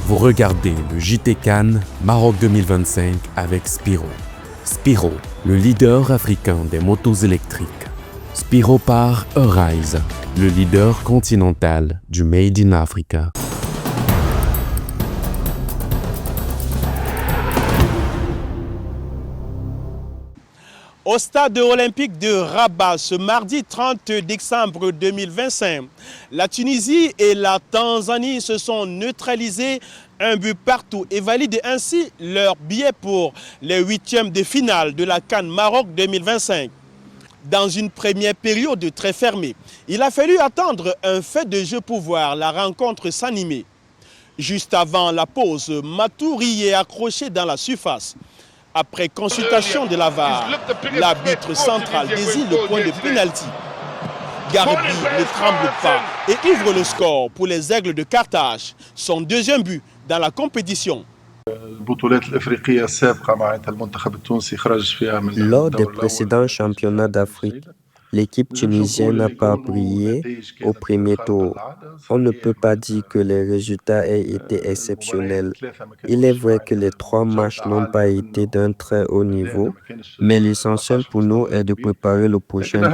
Vous regardez le JT Cannes Maroc 2025 avec Spiro. Spiro, le leader africain des motos électriques. Spiro par Arise, le leader continental du Made in Africa. Au stade olympique de Rabat, ce mardi 30 décembre 2025, la Tunisie et la Tanzanie se sont neutralisés un but partout et valident ainsi leur billet pour les huitièmes de finale de la CAN Maroc 2025. Dans une première période très fermée, il a fallu attendre un fait de jeu pour voir la rencontre s'animer. Juste avant la pause, Matouri est accroché dans la surface. Après consultation de la VAR, l'arbitre central désigne le point de pénalty. Garibi ne tremble pas et ouvre le score pour les Aigles de Carthage, son deuxième but dans la compétition. Lors des précédents championnats d'Afrique, l'équipe tunisienne n'a pas brillé au premier tour. On ne peut pas dire que les résultats aient été exceptionnels. Il est vrai que les 3 matchs n'ont pas été d'un très haut niveau, mais l'essentiel pour nous est de préparer le prochain tour.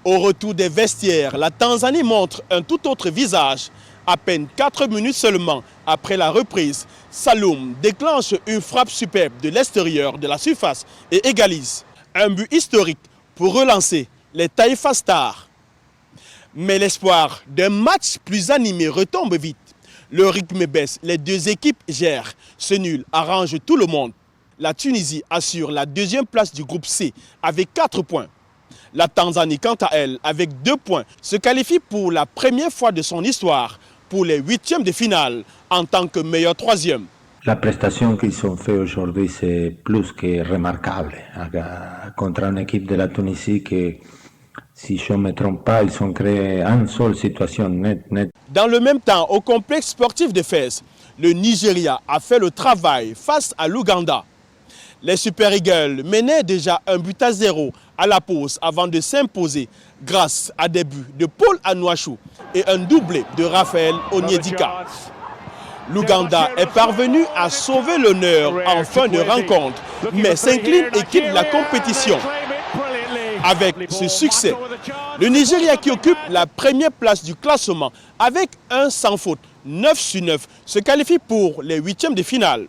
Au retour des vestiaires, la Tanzanie montre un tout autre visage. À peine 4 minutes seulement après la reprise, Saloum déclenche une frappe superbe de l'extérieur de la surface et égalise. Un but historique pour relancer les Taïfa Stars. Mais l'espoir d'un match plus animé retombe vite. Le rythme baisse, les deux équipes gèrent. Ce nul arrange tout le monde. La Tunisie assure la deuxième place du groupe C avec 4 points. La Tanzanie, quant à elle, avec 2 points, se qualifie pour la première fois de son histoire pour les huitièmes de finale en tant que meilleur troisième. La prestation qu'ils ont fait aujourd'hui, c'est plus que remarquable contre une équipe de la Tunisie qui, si je ne me trompe pas, ils ont créé une seule situation net. Dans le même temps, au complexe sportif de Fès, le Nigeria a fait le travail face à l'Ouganda. Les Super Eagles menaient déjà 1-0 à la pause avant de s'imposer grâce à des buts de Paul Anouachou et un doublé de Raphaël Onyedika. L'Ouganda est parvenu à sauver l'honneur en fin de rencontre, mais s'incline et quitte la compétition. Avec ce succès, le Nigeria qui occupe la première place du classement avec un sans faute, 9/9, se qualifie pour les huitièmes de finale.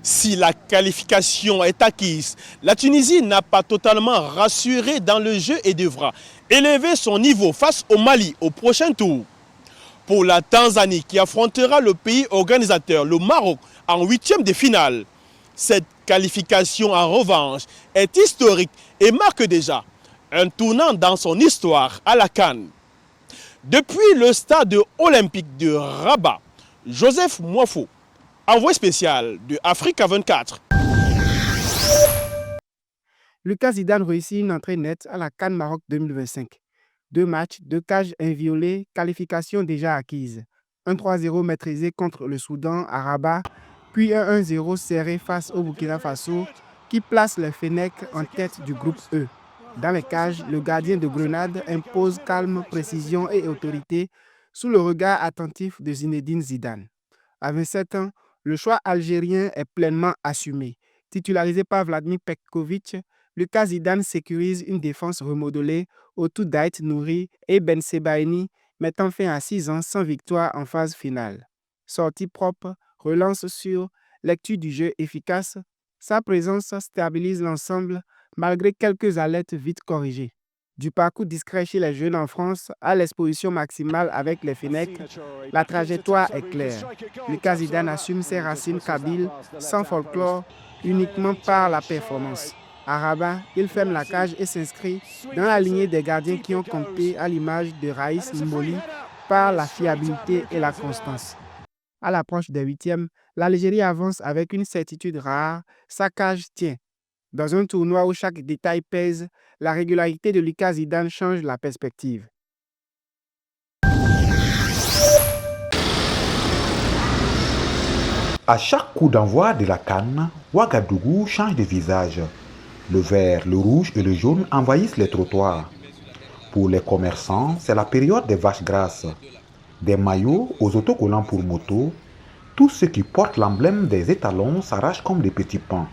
Si la qualification est acquise, la Tunisie n'a pas totalement rassuré dans le jeu et devra élever son niveau face au Mali au prochain tour. Pour la Tanzanie qui affrontera le pays organisateur, le Maroc, en huitième de finale, cette qualification en revanche est historique et marque déjà un tournant dans son histoire à la CAN. Depuis le stade olympique de Rabat, Joseph Mwafo, envoyé spécial de Africa 24. Lucas Zidane réussit une entrée nette à la CAN Maroc 2025. 2 matchs, 2 cages inviolées, qualification déjà acquise. Un 3-0 maîtrisé contre le Soudan à Rabat, puis un 1-0 serré face au Burkina Faso qui place les Fennecs en tête du groupe E. Dans les cages, le gardien de Grenade impose calme, précision et autorité sous le regard attentif de Zinedine Zidane. À 27 ans, le choix algérien est pleinement assumé. Titularisé par Vladimir Petkovic, Lucas Zidane sécurise une défense remodelée autour d'Aït Nouri et Ben Sebaini, mettant fin à 6 ans sans victoire en phase finale. Sortie propre, relance sûre, lecture du jeu efficace, sa présence stabilise l'ensemble malgré quelques alertes vite corrigées. Du parcours discret chez les jeunes en France à l'exposition maximale avec les Fennecs, la trajectoire est claire. Lucas Zidane assume ses racines kabyles sans folklore, uniquement par la performance. À Rabat, il ferme la cage et s'inscrit dans la lignée des gardiens qui ont compté à l'image de Raïs Mboli par la fiabilité et la constance. À l'approche des huitièmes, l'Algérie avance avec une certitude rare, sa cage tient. Dans un tournoi où chaque détail pèse, la régularité de Lucas Zidane change la perspective. À chaque coup d'envoi de la CAN, Ouagadougou change de visage. Le vert, le rouge et le jaune envahissent les trottoirs. Pour les commerçants, c'est la période des vaches grasses. Des maillots aux autocollants pour moto, tous ceux qui portent l'emblème des étalons s'arrachent comme des petits pains.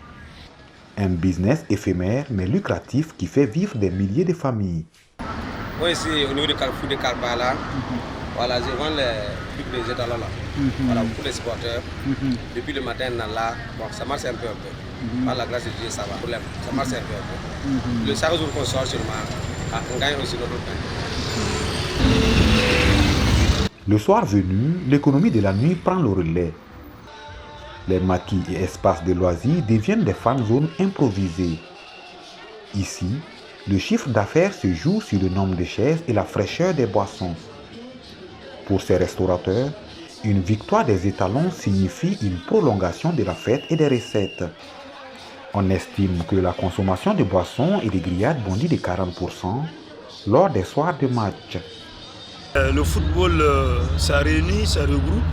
Un business éphémère mais lucratif qui fait vivre des milliers de familles. Moi ici au niveau du carrefour de Karbala, voilà, je vends les trucs des étalons là. Voilà, pour les supporters. Depuis le matin là, bon, ça marche un peu. Par la grâce de Dieu, ça va. Problème, ça marche un peu. Le chaque jour qu'on sort sur le marché, on gagne aussi notre pain. Le soir venu, l'économie de la nuit prend le relais. Les maquis et espaces de loisirs deviennent des fan zones improvisées. Ici, le chiffre d'affaires se joue sur le nombre de chaises et la fraîcheur des boissons. Pour ces restaurateurs, une victoire des étalons signifie une prolongation de la fête et des recettes. On estime que la consommation de boissons et de grillades bondit de 40% lors des soirs de match. Le football, ça réunit, ça regroupe.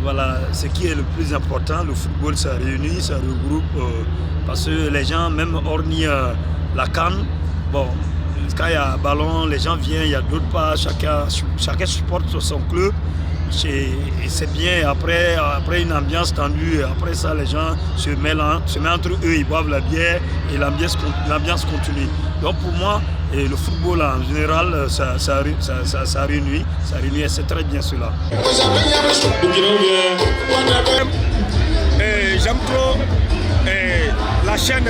Voilà, ce qui est le plus important, le football, ça réunit, ça regroupe. Parce que les gens, même hormis la CAN, bon, quand il y a un ballon, les gens viennent, il y a d'autres pas, chacun supporte son club. Et c'est bien, après une ambiance tendue, après ça les gens se mettent entre eux, ils boivent la bière et l'ambiance continue. Donc pour moi, le football en général, ça réunit et c'est très bien cela. J'aime trop la chaîne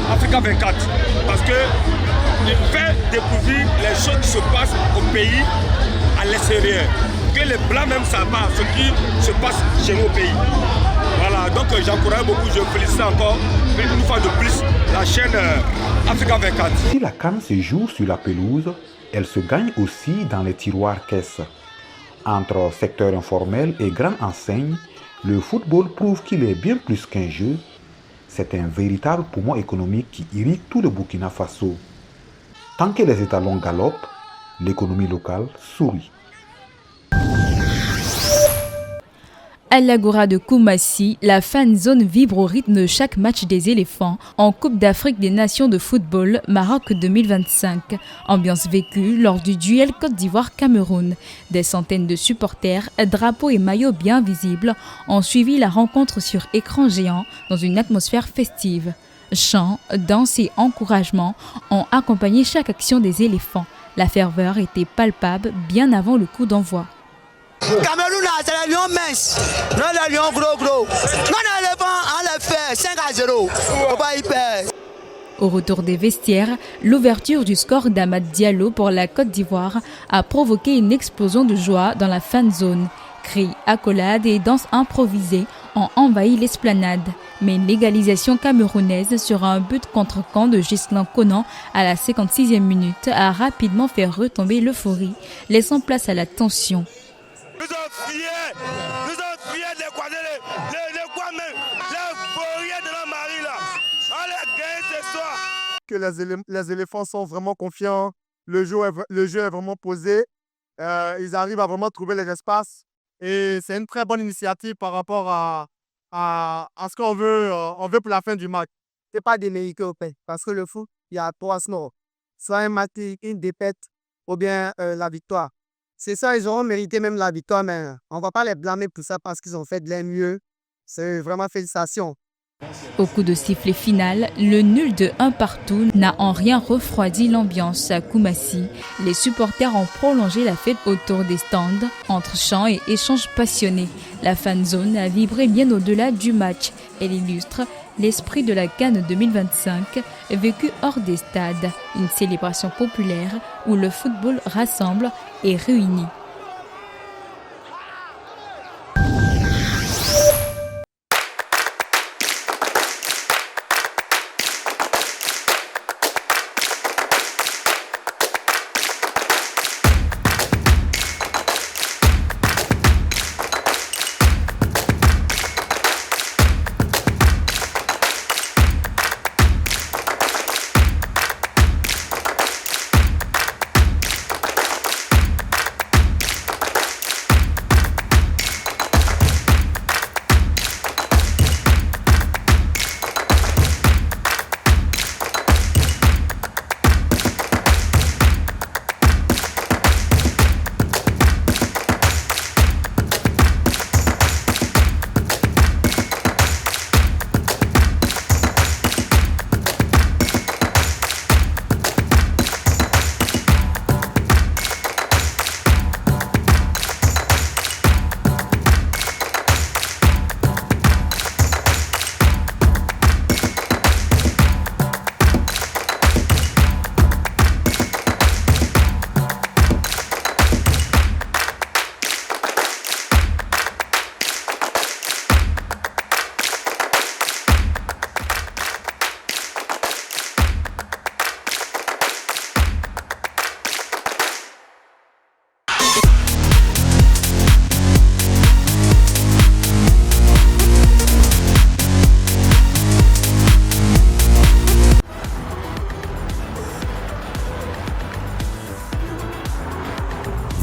Africa 24 parce qu'il fait découvrir les choses qui se passent au pays à l'extérieur. Que les blancs même savent pas ce qui se passe chez nous au pays. Voilà, donc j'encourage beaucoup, je félicite encore une fois de plus la chaîne Africa 24. Si la CAN se joue sur la pelouse, elle se gagne aussi dans les tiroirs caisses. Entre secteur informel et grande enseigne, le football prouve qu'il est bien plus qu'un jeu. C'est un véritable poumon économique qui irrigue tout le Burkina Faso. Tant que les étalons galopent, l'économie locale sourit. À l'Agora de Koumassi, la fan zone vibre au rythme de chaque match des éléphants en Coupe d'Afrique des Nations de football Maroc 2025. Ambiance vécue lors du duel Côte d'Ivoire-Cameroun. Des centaines de supporters, drapeaux et maillots bien visibles ont suivi la rencontre sur écran géant dans une atmosphère festive. Chants, danses et encouragements ont accompagné chaque action des éléphants. La ferveur était palpable bien avant le coup d'envoi. Cameroun, c'est les lions minces, non les lions gros. Non, les éléphants, on les fait 5-0. Faut pas y perdre. Au retour des vestiaires, l'ouverture du score d'Amad Diallo pour la Côte d'Ivoire a provoqué une explosion de joie dans la fan zone. Cris, accolades et danses improvisées ont envahi l'esplanade. Mais l'égalisation camerounaise sur un but contre camp de Ghislain Conan à la 56e minute a rapidement fait retomber l'euphorie, laissant place à la tension. Nous sommes fiers d'Équateur, les Kwame, les Fouriers de la Marie là. On les gagne ce soir. Que les éléphants sont vraiment confiants, le jeu est vraiment posé, ils arrivent à vraiment trouver les espaces et c'est une très bonne initiative par rapport à ce qu'on veut, on veut pour la fin du match. C'est pas démérité au pain parce que le foot, il y a 3 scores. Soit un match, une défaite ou bien la victoire. C'est ça, ils auront mérité même la victoire, mais on ne va pas les blâmer pour ça parce qu'ils ont fait de leur mieux. C'est vraiment félicitations. Au coup de sifflet final, le nul de 1-1 n'a en rien refroidi l'ambiance à Koumassi. Les supporters ont prolongé la fête autour des stands, entre chants et échanges passionnés. La fan zone a vibré bien au-delà du match. Elle illustre l'esprit de la CAN 2025, vécu hors des stades, une célébration populaire où le football rassemble et réunit.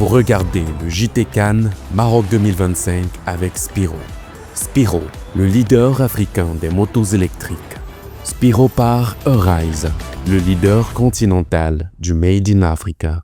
Vous regardez le JT Cannes Maroc 2025 avec Spiro. Spiro, le leader africain des motos électriques. Spiro par Arise, le leader continental du Made in Africa.